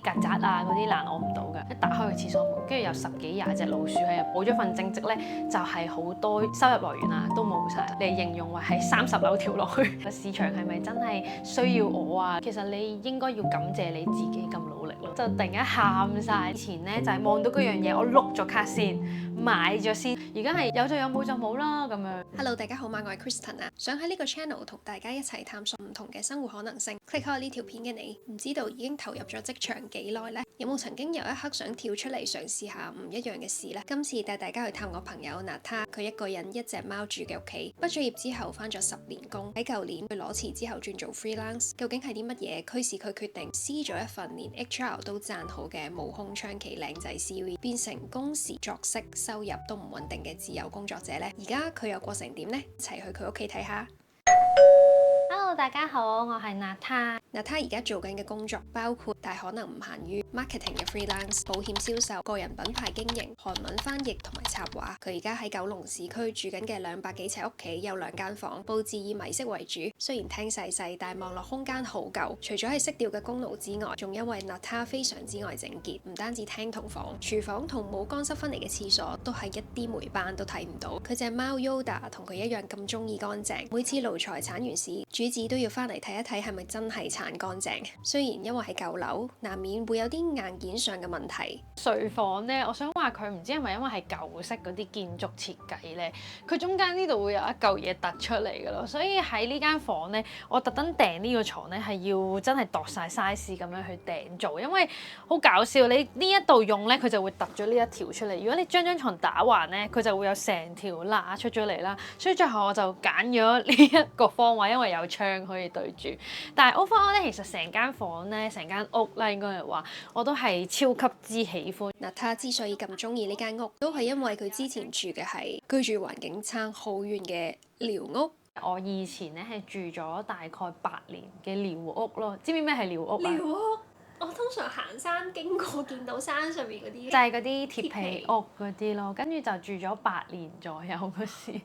曱甴啊嗰啲難攞唔到嘅，一打開個廁所門，跟住有10幾20隻老鼠喺入，冇咗份正職咧，就係好多收入來源啊都冇晒。你形容為係30樓跳落去，個市場係咪真係需要我啊？其實你應該要感謝你自己咁努力咯。就突然間喊晒，以前咧就係望到嗰樣嘢，我碌咗卡先，買咗先，而家係有就有，冇就冇啦咁樣。Hello， 大家好嘛，我係 Kristen 啊，想喺呢個 channel 同大家一齊探索唔同嘅生活可能性。click 開呢條片嘅你，唔知道已經投入咗職場幾耐呢？有冇曾經有一刻想跳出嚟嘗試下唔一樣嘅事呢？今次帶大家去探我朋友 Nata， 佢一個人一隻貓住嘅屋企。畢咗業之後返咗10年工，喺舊年佢攞辭之後轉做 freelance。究竟係啲乜嘢驅使佢決定撕咗一份連 HR 都讚好嘅無空窗期靚仔 CV， 變成工時作息收入都唔穩定嘅自由工作者呢？而家佢又過成點呢？一齊去佢屋企睇下。Hello， 大家好，我係 Nata。Nata 而家做緊嘅工作包括，但可能唔限於 marketing 嘅 freelance、保險銷售、個人品牌經營、韓文翻譯同埋插畫。佢而家喺九龍市區住緊嘅200幾尺屋企，有2間房，佈置以米色為主。雖然廳細細，但係望落空間好夠。除咗係色調嘅公爐之外，仲因為 Nata 非常之愛整潔，唔單止廳同房，廚房同冇乾濕分離嘅廁所都係一啲霉斑都睇唔到。佢隻貓 Yoda 同佢一樣咁中意乾淨，每次爐柴鏟完屎，主子都要翻嚟睇一睇係咪真係鏟乾淨。雖然因為係舊樓，難免會有啲硬件上嘅問題。睡房咧，我想話佢唔知係咪因為係舊式嗰啲建築設計咧，佢中間呢度會有一嚿嘢突出嚟嘅咯，所以喺呢間房咧，我特登訂呢個床咧係要真係度晒 size 咁樣去訂做，因為好搞笑，你呢一度用咧佢就會突咗呢一條出嚟，如果你將床打橫咧，佢就會有成條罅出咗嚟啦，所以最後我就揀咗呢一個方位，因為有窗可以對住。但係 overall 咧，其實成間房咧，成間屋啦，應該係話我都係超級之喜歡。Nata 之所以咁中意呢間屋，都係因為佢之前住嘅係居住環境差好遠嘅寮屋。我以前咧係住咗大概8年嘅寮屋咯，知唔知咩係寮屋啊？寮屋，我通常行山經過見到山上面嗰啲，就係嗰啲鐵皮屋嗰啲咯，跟住就住咗8年左右嗰時。8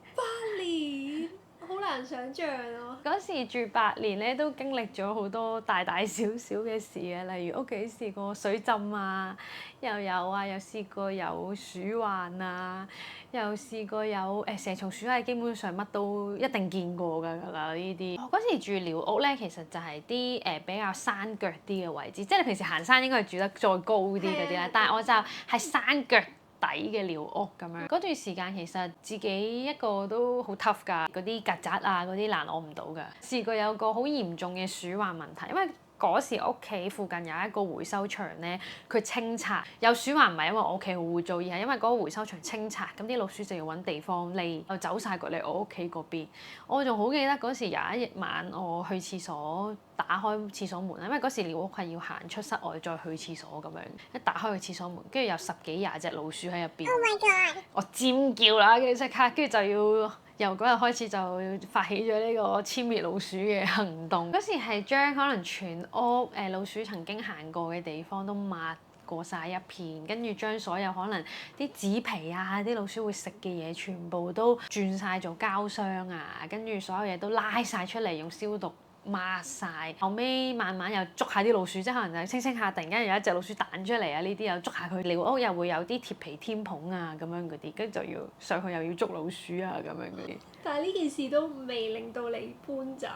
年，好難想像啊！嗰時住8年咧，都經歷咗好多大大小小嘅事嘅，例如屋企試過水浸啊，又試過有鼠患啊，又試過有蛇蟲鼠蟻，基本上乜都一定見過㗎啦呢啲。我嗰時住寮屋咧，其實就係啲比較山腳啲嘅位置，即係你平時行山應該係住得再高啲嗰啲啦，但係我就係山腳底嘅寮屋咁樣。嗰段時間其實自己一個都好 tough 㗎，嗰啲曱甴啊嗰啲難攞唔到㗎。試過有個好嚴重嘅鼠患問題，因為嗰時屋企附近有一個回收場咧，佢清拆有鼠患，唔係因為我屋企好污糟，而係因為嗰個回收場清拆，咁啲老鼠就要揾地方匿，就走晒過嚟我屋企嗰邊。我仲好記得嗰時有一晚我去廁所打開廁所門，因為嗰時寮屋係要行出室外再去廁所咁樣，一打開個廁所門，跟住有10幾20隻老鼠喺入邊。Oh my god！我尖叫啦，跟住即刻，跟住就要。由嗰日開始就發起咗呢個殲滅老鼠嘅行動。嗰時係將可能全屋老鼠曾經行過嘅地方都抹過晒一片，跟住將所有可能啲紙皮啊、啲老鼠會食嘅嘢全部都轉晒做膠箱啊，跟住所有嘢都拉晒出嚟用消毒抹晒。後尾慢慢又捉下啲老鼠，即係可能就清清下，突然間有一隻老鼠彈出嚟啊！呢啲又捉下佢。寮屋又會有啲鐵皮天棚啊咁樣嗰啲，跟住就要上去又要捉老鼠啊咁樣嗰啲。但係呢件事都未令到你搬走。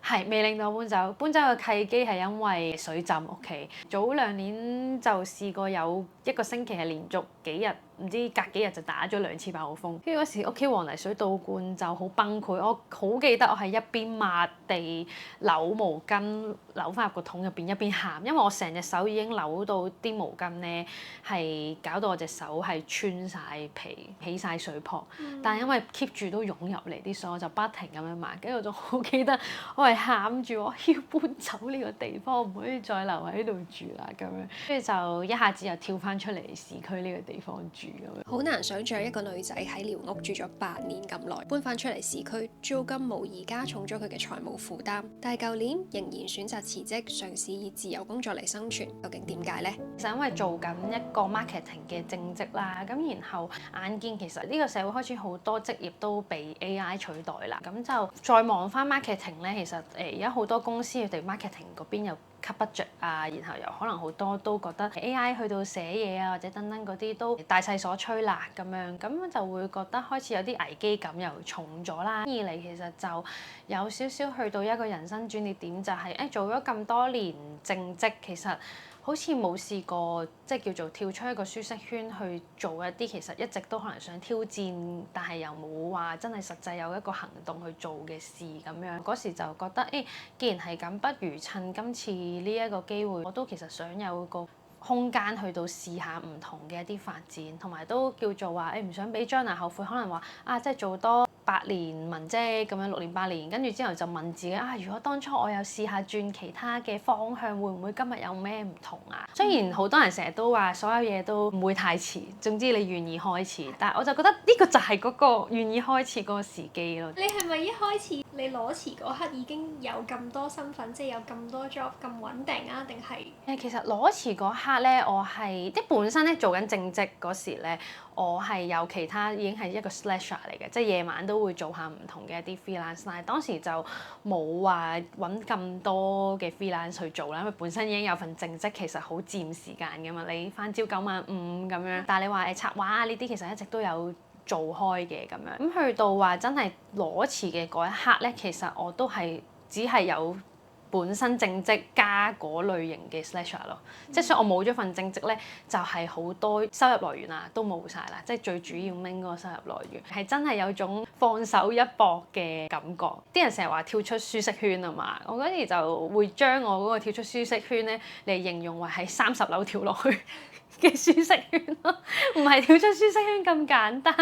係未令到我搬走，搬走嘅契機係因為水浸屋企。早2年就試過有1個星期係連續幾日，唔知隔幾日就打咗2次爆風。跟住嗰時屋企黃泥水倒灌就好崩潰，我好記得我係一邊抹地扭毛巾扭翻入個桶入邊，一邊喊，因為我成隻手已經扭到啲毛巾咧係搞到我隻手係穿晒皮起晒水泡。但係因為 keep 住都湧入嚟啲水，我就不停咁樣抹。跟住我仲好記得我係喊住我要搬走呢個地方，唔可以再留喺度住啦咁樣。跟住就一下子又跳翻出嚟市區呢個地方住咁樣。好難想像一個女仔喺寮屋住咗8年咁耐，搬翻出嚟市區，租金無疑加重咗佢嘅財務負擔。但係舊年仍然選擇辭職，嘗試以自由工作嚟生存。究竟點解呢？就因為做緊一個 marketing 嘅正職啦，咁然後眼見其實呢個社會開始好多職業都被 AI 取代啦，咁就再望翻 marketing 咧，其實而家好多公司佢哋 marketing 嗰邊又 cut budget 啊，然後又可能好多都覺得 AI 去到寫嘢啊或者等等嗰啲都大勢所趨啦咁樣，咁就會覺得開始有啲危機感又重咗啦。二嚟其實就有少少去到一個人生轉捩點，就係做咗咁多年正職，其實好似冇試過即係叫做跳出一個舒適圈去做一啲其實一直都可能想挑戰，但係又冇話真係實際有一個行動去做嘅事咁樣。嗰時就覺得既然係咁，不如趁今次呢一個機會，我都其實想有個空間去到試下唔同嘅一啲發展，同埋都叫做話唔想俾將來後悔，可能話即係做多8年文職咁樣6年8年，跟住之後就問自己如果當初我有試下轉其他嘅方向，會唔會今日有咩唔同啊？雖然好多人成日都話所有嘢都唔會太遲，總之你願意開始，但係我就覺得呢個就係嗰個願意開始嗰個時機咯。你係咪一開始你攞辭嗰刻已經有咁多身份，即係有咁多 job 咁穩定啊？定係其實攞辭嗰刻咧，我係本身咧做緊正職嗰時咧，我係有其他已經係一個 slasher 嚟嘅，即係夜晚都會做下唔同嘅一啲 freelance，但係當時就冇話揾咁多嘅 freelance 去做啦，因為本身已經有份正職，其實好佔時間㗎嘛，你返朝9晚5咁樣，但係你話插畫啊呢啲其實一直都有做開嘅咁樣，咁去到話真係攞辭嘅嗰一刻咧，其實我都係只係有本身正職加嗰類型嘅 slasher 咯，即係所以我冇咗份正職咧，就係好多收入來源啊都冇晒啦，即係最主要 main 嗰個收入來源係真係有種放手一搏嘅感覺。啲人成日話跳出舒適圈啊嘛，我嗰時就會將我嗰個跳出舒適圈咧嚟形容為係30樓跳落去嘅舒適圈咯，唔係跳出舒適圈咁簡單，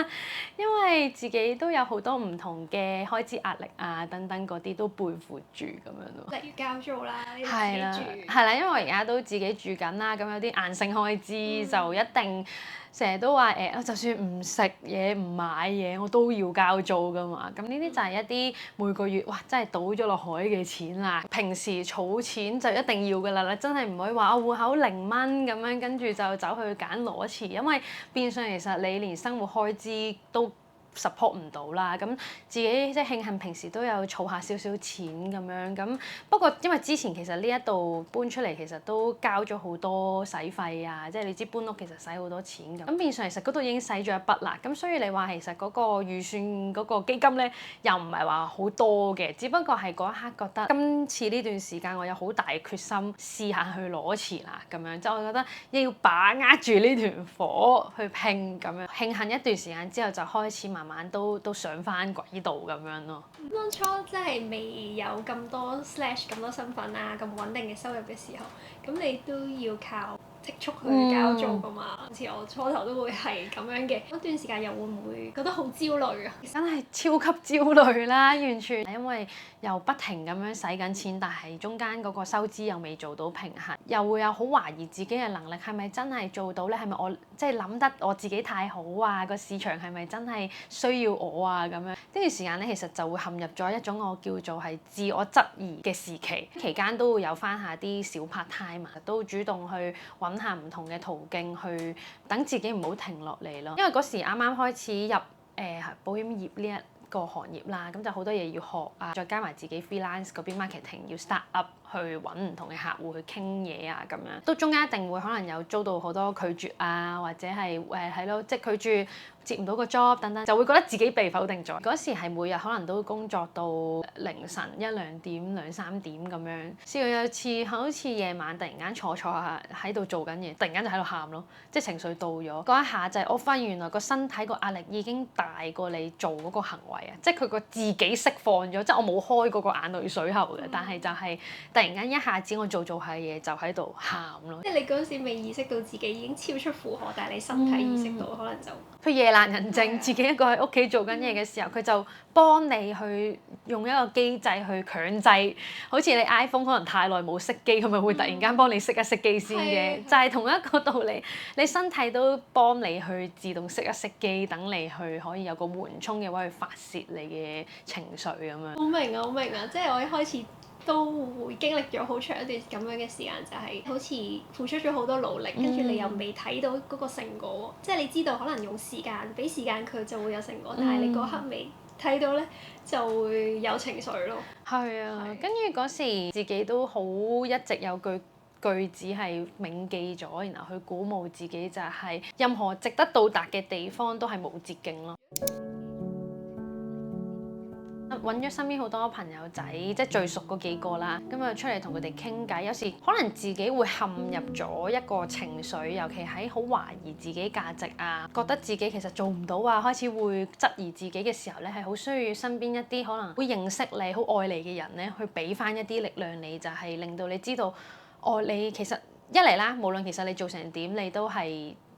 因為自己都有好多唔同嘅開支壓力啊等等嗰啲都背負住咁樣咯。例如交租啦，你自係啦，己住。係啦，因為我而家都自己住緊啦，咁有啲硬性開支就一定成日都話就算唔食嘢唔買嘢，我都要交租㗎嘛。咁呢啲就係一啲每個月哇真係倒咗落海嘅錢啦。平時儲錢就一定要㗎啦，你真係唔可以話我戶口0蚊咁樣，跟住就走去揀裸辭，因為變相其實你連生活開支都support 唔到啦，咁自己即係慶幸平時都有儲下少少錢咁樣，咁不過因為之前其實呢一度搬出嚟其實都交咗好多使費啊，即係你知搬屋其實使好多錢咁變相其實嗰度已經使咗一筆啦，咁所以你話其實嗰個預算嗰個基金咧又唔係話好多嘅，只不過係嗰一刻覺得今次呢段時間我有好大決心試下去攞錢啦咁樣，即係我覺得要把握住呢團火去拼咁樣，慶幸一段時間之後就開始慢慢都上翻軌道咁樣咯。當初真係未有咁多 slash 咁多身份啊，咁穩定嘅收入嘅時候，咁你都要靠積蓄去交租㗎嘛。好似我初頭都會係咁樣嘅，嗰段時間又會唔會覺得好焦慮啊？真係超級焦慮啦，完全因為又不停咁樣使緊錢，但係中間嗰個收支又未做到平衡，又會有好懷疑自己嘅能力係咪真係做到咧？係咪我即係諗得我自己太好啊？個市場係咪真係需要我啊？咁樣呢段時間咧，其實就會陷入咗一種我叫做係自我質疑嘅時期，期間都會有翻下啲小 part time 啊，都主動去揾下唔同嘅途徑去等自己唔好停落嚟咯。因為嗰時啱啱開始入保險業呢一個行業啦，咁就好多嘢要學啊，再加埋自己 freelance 嗰邊 marketing 要 start up 去揾唔同嘅客戶去傾嘢啊咁樣，都中間一定會可能有遭到好多拒絕啊，或者係係咯，即係拒絕接唔到個 job 等等，就會覺得自己被否定咗。嗰時係每日可能都工作到凌晨1、2點、2、3點咁樣。試過有次好似夜晚突然間坐下喺度做緊嘢，突然間就喺度喊咯，即係情緒到咗。嗰一下就係我發現原來個身體個壓力已經大過你做嗰個行為啊，即係佢個自己釋放咗，即係我冇開嗰個眼淚水喉嘅，但係就係突然間一下子我做下嘢就喺度喊咯。即係你嗰時未意識到自己已經超出負荷，但係你身體意識到，可能就佢夜闌人靜，自己一個喺屋企做緊嘢嘅時候，佢就幫你去用一個機制去強制，好似你 iPhone 可能太耐冇熄機，佢咪會突然間幫你熄一熄機先嘅，就係同一個道理，你身體都幫你去自動熄一熄機，等你去可以有個緩衝嘅位去發泄你嘅情緒咁樣。好明啊，好明啊，即係我一開始都會經歷咗好長一段咁樣嘅時間，就係好似付出咗好多努力，跟住你又未睇到嗰個成果，即係你知道可能用時間俾時間佢就會有成果，但係你嗰刻未睇到咧就會有情緒咯。係啊，跟住嗰時自己都好一直有句子係銘記咗，然後去鼓舞自己就係任何值得到達嘅地方都係無捷徑咯。揾咗身邊好多朋友仔，即係最熟嗰幾個啦，咁啊出嚟同佢哋傾偈。有時可能自己會陷入咗一個情緒，尤其喺好懷疑自己價值啊，覺得自己其實做唔到啊，開始會質疑自己嘅時候咧，係好需要身邊一啲可能會認識你、好愛你嘅人咧，去俾翻一啲力量你，就係令到你知道，你其實一嚟啦，無論其實你做成點，你都係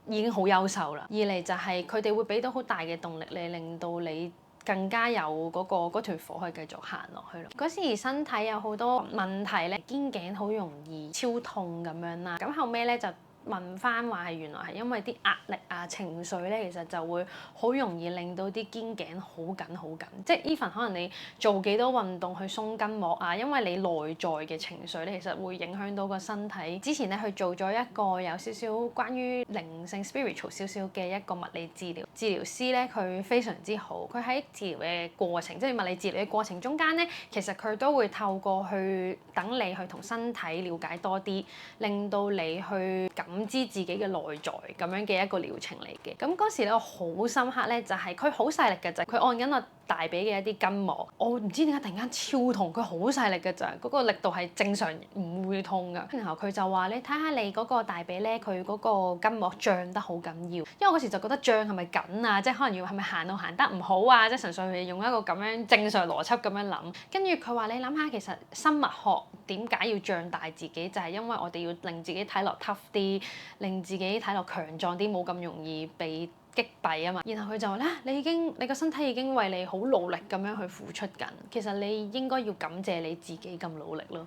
已經好優秀啦；二嚟就係佢哋會俾到好大嘅動力你，令到你更加有嗰團火可以繼續行落去咯。嗰時身體有好多問題咧，肩頸好容易超痛咁樣啦。咁後尾咧就問翻話係原來係因為啲壓力啊、情緒咧，其實就會好容易令到啲肩頸好緊好緊。即係 even 可能你做幾多運動去鬆筋膜啊，因為你內在嘅情緒咧，其實會影響到個身體。之前咧去做咗一個有少少關於靈性 spiritual 少少嘅一個物理治療，治療師咧佢非常之好。佢喺治療嘅過程，即係物理治療嘅過程中間咧，其實佢都會透過去等你去同身體了解多啲，令到你去感知自己嘅內在咁樣嘅一個療程嚟嘅。咁嗰時咧我好深刻咧，就係佢好細力嘅，就係佢按緊我大髀嘅一啲筋膜，我唔知點解突然間超痛，佢好細力嘅咋，嗰個力度係正常唔會痛㗎。然後佢就話：你睇下你嗰個大髀咧，佢嗰個筋膜脹得好緊要。因為我嗰時就覺得脹係咪緊啊？即係可能要係咪行得唔好啊？即係純粹係用一個咁樣正常邏輯咁樣諗。跟住佢話：你諗下，其實生物學點解要脹大自己？就係因為我哋要令自己睇落 tough 啲，令自己睇落強壯啲，冇咁容易被擊斃啊嘛。然後佢就話咧：你個身體已經為你好努力咁樣去付出緊，其實你應該要感謝你自己咁努力咯。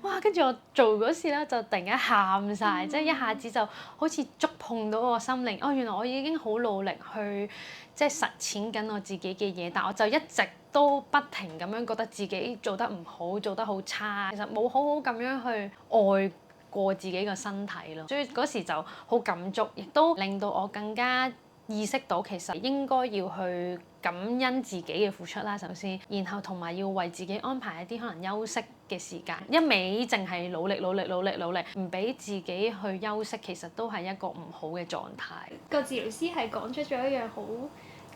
哇！跟住我做嗰時咧，就突然間喊晒，即係一下子就好似觸碰到我心靈。原來我已經好努力去即係實踐緊我自己嘅嘢，但我就一直都不停咁樣覺得自己做得唔好，做得好差，其實冇好好咁樣去愛過自己個身體咯。所以嗰時就好感觸，亦都令到我更加意識到其實應該要去感恩自己嘅付出啦，首先，然後同埋要為自己安排一啲可能休息嘅時間。一味淨係努力，唔俾自己去休息，其實都係一個唔好嘅狀態。個治療師係講出咗一樣好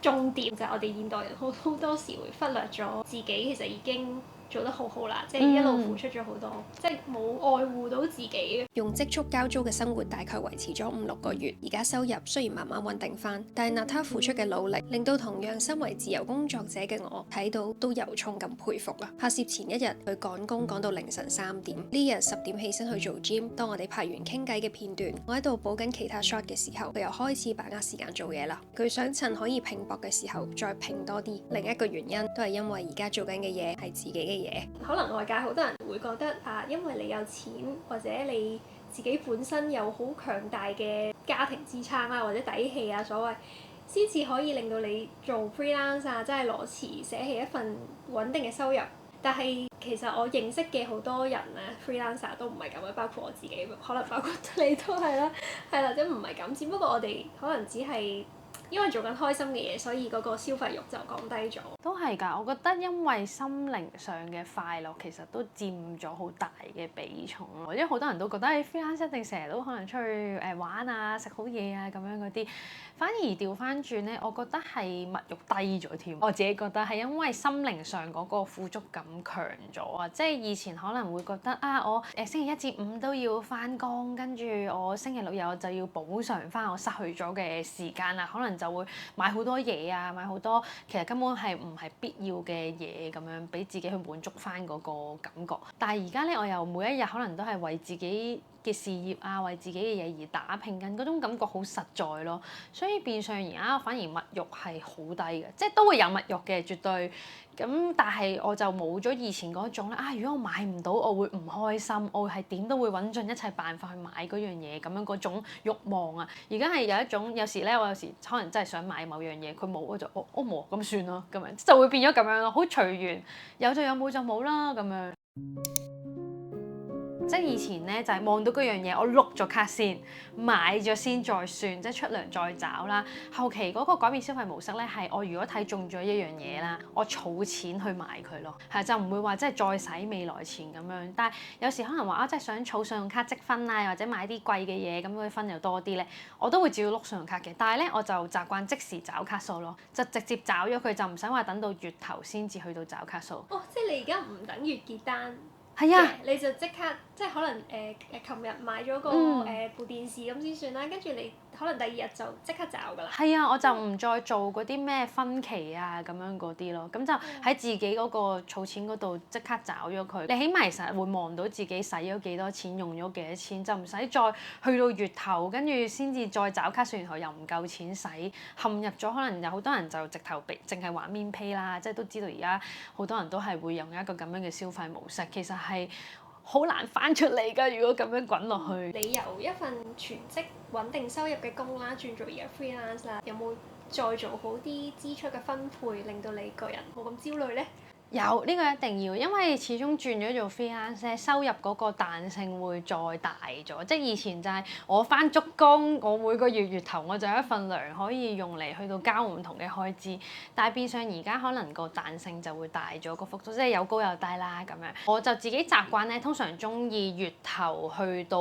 重點，就係我哋現代人好多時會忽略咗自己其實已經做得好好啦，即係一路付出咗好多，即係冇愛護到自己。用積蓄交租嘅生活大概維持咗5-6個月，而家收入雖然慢慢穩定翻，但係娜塔付出嘅努力，令到同樣身為自由工作者嘅我睇到都由衷咁佩服啦。拍攝前一日佢趕工趕到凌晨3點，呢日10點起身去做 gym。當我哋拍完傾偈嘅片段，我喺度補緊其他 shot 嘅時候，佢又開始把握時間做嘢啦。佢想趁可以拼搏嘅時候再拼多啲。另一個原因都係因為而家做緊嘅嘢係自己嘅嘢。可能外界好多人會覺得因為你有錢或者你自己本身有好強大嘅家庭支撐啦，或者底氣啊，所謂先至可以令到你做 freelance 即係裸辭捨棄一份穩定嘅收入。但係其實我認識嘅好多人咧 freelancer 都唔係咁嘅，包括我自己，可能包括你都係啦，係啦，即唔係咁。只不過我哋可能只係因為做緊開心嘅嘢，所以嗰個消費慾就降低咗。都係㗎，我覺得因為心靈上嘅快樂其實都佔咗好大嘅比重咯。因為好多人都覺得freelance 一定成日都可能出去玩啊、食好嘢啊咁樣嗰啲，反而調翻轉咧，我覺得係物慾低咗添。我自己覺得係因為心靈上嗰個富足感強咗啊，即係以前可能會覺得我星期一至五都要翻工，跟住我星期六日我就要補償翻我失去咗嘅時間啦，可能就會買好多嘢啊，買好多其實根本係唔係必要嘅嘢咁樣，俾自己去滿足翻嗰個感覺。但係而家咧，我又每一日可能都係為自己嘅事業啊，為自己嘅嘢而打拼緊，嗰種感覺好實在咯。所以變相而家反而物慾係好低嘅，即係都會有物慾嘅，絕對。咁但係我就冇咗以前嗰種咧如果我買唔到，我會唔開心，我會係點都會揾盡一切辦法去買嗰樣嘢咁樣嗰種慾望啊。而家係有一種有時咧，我有時可能真係想買某樣嘢，佢冇我就我冇咁算咯，咁樣就會變咗咁樣咯，好隨緣，有就有，冇就冇啦咁樣。即係以前咧就係望到嗰樣嘢，我碌咗卡先，買咗先再算，即係出糧再找啦。後期嗰個改變消費模式咧係我如果睇中咗一樣嘢啦，我儲錢去買佢咯，係就唔會話即係再使未來錢咁樣。但係有時可能話啊，即係想儲信用卡積分啊，或者買啲貴嘅嘢咁嗰啲分又多啲咧，我都會照要碌信用卡嘅。但係咧我就習慣即時找卡數咯，就直接找咗佢，就唔使話等到月頭先至去到找卡數。哦，即係你而家唔等月結單。係啊，你就即刻即係可能琴日買咗個部電視咁先算啦，跟住你可能第二日就即刻找㗎啦。係啊，我就唔再做嗰啲咩分期啊咁樣嗰啲咯，咁就喺自己嗰個儲錢嗰度即刻找咗佢。你起碼其實會望到自己使咗幾多錢，用咗幾多錢，就唔使再去到月頭跟住先至再找卡數，然後又唔夠錢使，陷入咗可能有好多人就直頭淨係玩免 pay 啦，即係都知道而家好多人都係會用一個咁樣嘅消費模式，其實係好難翻出嚟㗎，如果咁樣滾落去。你由一份全職穩定收入嘅工啦，轉做而家 freelance 啦，有冇再做好啲支出嘅分配，令到你個人冇咁焦慮咧？有呢個一定要，因為始終轉咗做 freelance，收入嗰個彈性會再大咗。即係以前就係我返足工，我每個月頭我就有一份糧可以用嚟去到交唔同嘅開支。但係變相而家可能個彈性就會大咗，個幅度即係有高有低啦咁樣。我就自己習慣咧，通常中意月頭去到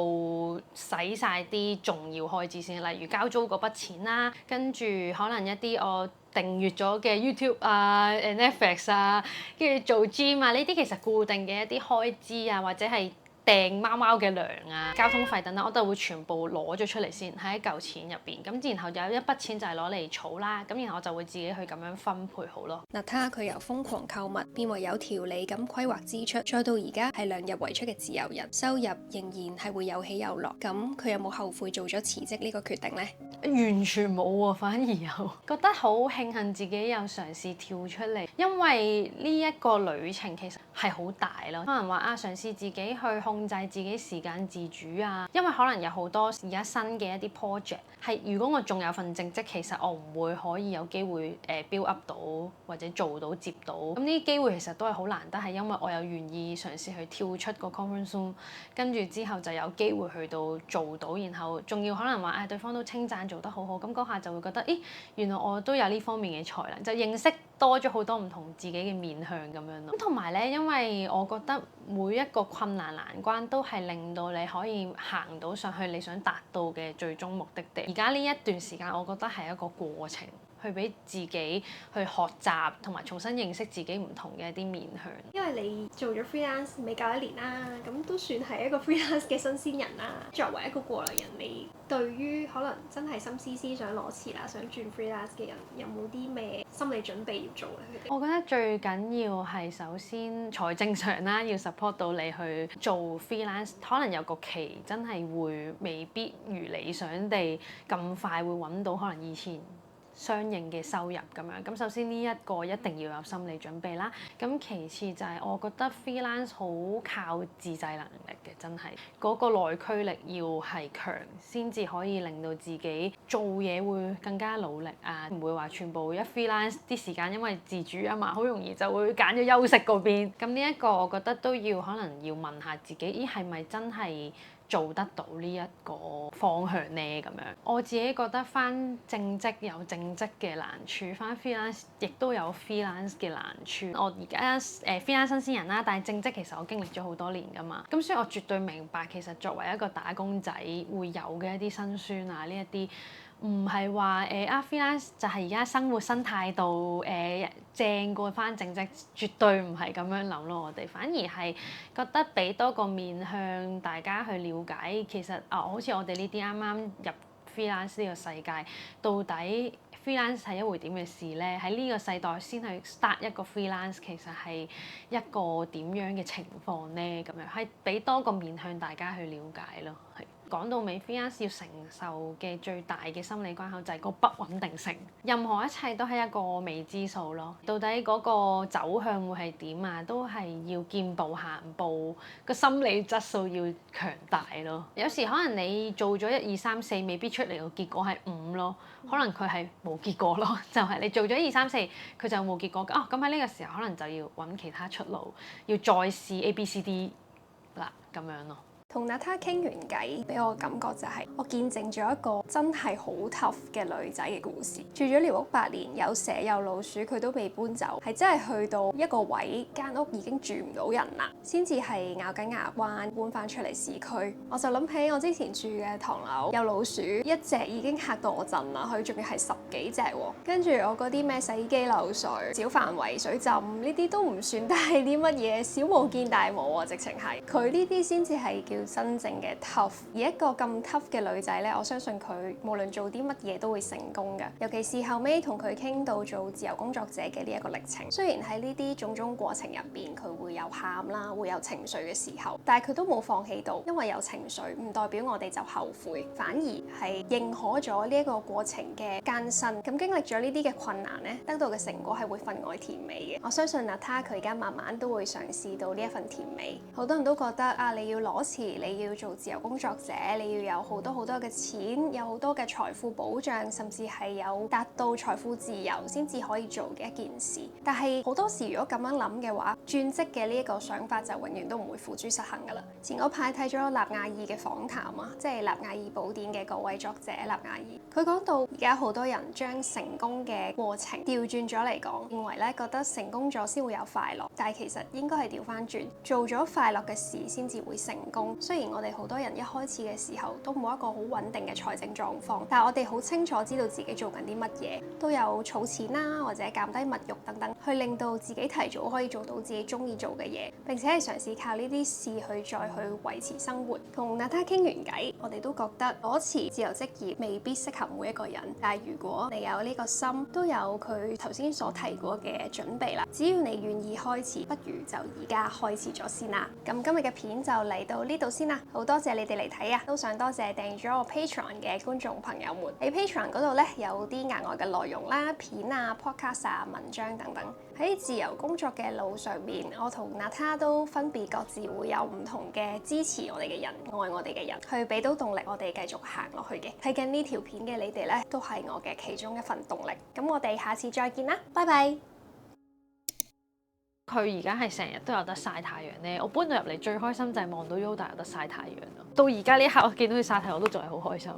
使晒啲重要開支先，例如交租嗰筆錢啦，跟住可能一啲我訂閱咗嘅 YouTube 啊、Netflix 啊，跟住做 gym 啊，呢啲其實固定嘅一啲開支啊，或者係訂貓貓嘅糧啊、交通費等等，我都會全部攞咗出嚟先喺一嚿錢入邊。咁然後有一筆錢就係攞嚟儲啦，咁然後我就會自己去咁樣分配好咯。嗱，睇下佢由瘋狂購物變為有條理咁規劃支出，再到而家係量入為出嘅自由人，收入仍然係會有起有落。咁佢有冇後悔做咗辭職呢個決定呢？完全冇喎，反而有覺得好慶幸自己有嘗試跳出嚟，因為呢一個旅程其實係好大咯。可能話啊，嘗試自己去控制自己時間自主啊，因為可能有好多而家新嘅一啲 project 係，如果我仲有份正職，其實我唔會可以有機會build up 到或者做到接到。咁呢啲機會其實都係好難得，係因為我有願意嘗試去跳出個 comfort zone，跟住之後就有機會去到做到，然後仲要可能話對方都稱讚做得好好，咁嗰下就會覺得，咦，原來我都有呢方面嘅才能，就認識多咗好多唔同自己嘅面向咁樣咯。咁同埋咧，因為我覺得每一個困難難關都係令到你可以行到上去你想達到嘅最終目的地。而家呢一段時間，我覺得係一個過程。去俾自己去學習同埋重新認識自己唔同嘅一啲面向。因為你做咗 freelance 未夠一年啦，咁都算係一個 freelance 嘅新鮮人啦。作為一個過來人，你對於可能真係心思思想攞辭啦、想轉 freelance 嘅人，有冇啲咩心理準備要做咧？我覺得最緊要係首先財政上啦，要 support 到你去做 freelance。可能有個期真係會未必如理想地咁快會揾到可能以前相應嘅收入咁樣，咁首先呢一個一定要有心理準備啦。咁其次就係我覺得 freelance 好靠自制能力嘅，真係嗰個內驅力要係強，先至可以令到自己做嘢會更加努力啊，唔會話全部一 freelance 啲時間因為自主啊嘛，好容易就會揀咗休息嗰邊。咁呢一個我覺得都要可能要問下自己，咦係咪真係做得到呢一個方向呢？咁樣我自己覺得返正職有正職嘅難處，返 freelance 亦都有 freelance 嘅難處。我而家freelance 新鮮人啦，但係正職其實我經歷咗好多年㗎嘛，咁所以我絕對明白其實作為一個打工仔會有嘅一啲辛酸啊，呢一啲。唔係話freelance 就係而家生活新態度正過返正職，絕對唔係咁樣諗咯。我哋反而係覺得俾多個面向大家去了解，其實好似我哋呢啲啱啱入 freelance 呢個世界，到底 freelance 係一回點嘅事咧？喺呢個世代先去 start 一個 freelance，其實係一個點樣嘅情況咧？咁樣係俾多個面向大家去了解咯，係。講到尾 freelance 要承受嘅最大嘅心理關口就係個不穩定性，任何一切都係一個未知數咯。到底嗰個走向會係點啊？都係要見步行步，個心理質素要強大咯。有時可能你做咗1、2、3、4，未必出嚟個結果係5咯，可能佢係冇結果咯。就係你做咗1、2、3、4，佢就冇結果。咁喺呢個時候可能就要揾其他出路，要再試 A、B、C、D 啦咁樣咯。同娜塔傾完偈，俾我感覺就係我見證咗一個真係好 tough 嘅女仔嘅故事。住咗寮屋8年，有蛇有老鼠，佢都未搬走，係真係去到一個位，間屋已經住唔到人啦，先至係咬緊牙關搬翻出嚟市區。我就諗起我之前住嘅唐樓有老鼠，一隻已經嚇到我震啦，佢仲要係10幾隻喎。跟住我嗰啲咩洗衣機漏水、小範圍水浸呢啲都唔算得係啲乜嘢，小巫見大巫啊！直情係佢呢啲先至係叫真正嘅 tough。而一個咁 tough 嘅女仔呢，我相信佢無論做啲乜嘢都會成功嘅。尤其是後尾同佢傾到做自由工作者嘅呢一個歷程，雖然喺呢啲種種過程入邊佢會有喊啦，會有情緒嘅時候，但係佢都冇放棄到，因為有情緒唔代表我哋就後悔，反而係認可咗呢一個過程嘅艱辛。咁經歷咗呢啲嘅困難呢，得到嘅成果係會分外甜美嘅。我相信娜塔佢而家慢慢都會嘗試到呢一份甜美。好多人都覺得啊，你要裸辭，你要做自由工作者，你要有好多嘅錢，有好多嘅財富保障，甚至係有達到財富自由先至可以做嘅一件事。但係好多時如果咁樣諗嘅話，轉職嘅呢一個想法就永遠都唔會付諸實行㗎啦。前嗰排睇咗納瓦爾嘅訪談啊，即係納瓦爾寶典嘅嗰位作者納瓦爾，佢講到而家好多人將成功嘅過程調轉咗嚟講，認為咧覺得成功咗先會有快樂，但係其實應該係調翻轉，做咗快樂嘅事先至會成功。雖然我哋好多人一開始嘅時候都冇一個好穩定嘅財政狀況，但係我哋好清楚知道自己做緊啲乜嘢，都有儲錢啦，或者減低物慾等等，去令到自己提早可以做到自己中意做嘅嘢，並且係嘗試靠呢啲事去再去維持生活。同娜塔傾完偈，我哋都覺得裸辭自由職業未必適合每一個人，但係如果你有呢個心，都有佢頭先所提過嘅準備啦，只要你願意開始，不如就而家開始咗先啦。咁今日嘅片就嚟到呢度先啦，好多謝你哋嚟睇啊，都想多謝訂咗我 Patreon 嘅觀眾朋友們。喺 Patreon 嗰度咧有啲額外嘅內容啦、片啊、podcast 啊、文章等等。喺自由工作嘅路上面，我同娜塔都分別各自會有唔同嘅支持我哋嘅人、愛我哋嘅人，去俾到動力我哋繼續行落去嘅。睇緊呢條片嘅你哋咧，都係我嘅其中一份動力。咁我哋下次再見啦，拜拜。佢而家係成日都有得曬太陽咧，我搬到入嚟最開心就係望到 Yoda 有得曬太陽咯。到而家呢一刻，我見到佢曬太陽，我都仲係好開心。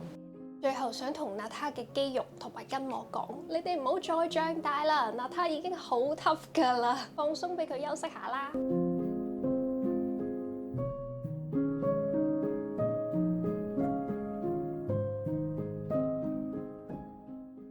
最後想同娜塔嘅肌肉同埋筋膜講，你哋唔好再脹大啦，娜塔已經好 tough 㗎啦，放鬆俾佢休息下啦。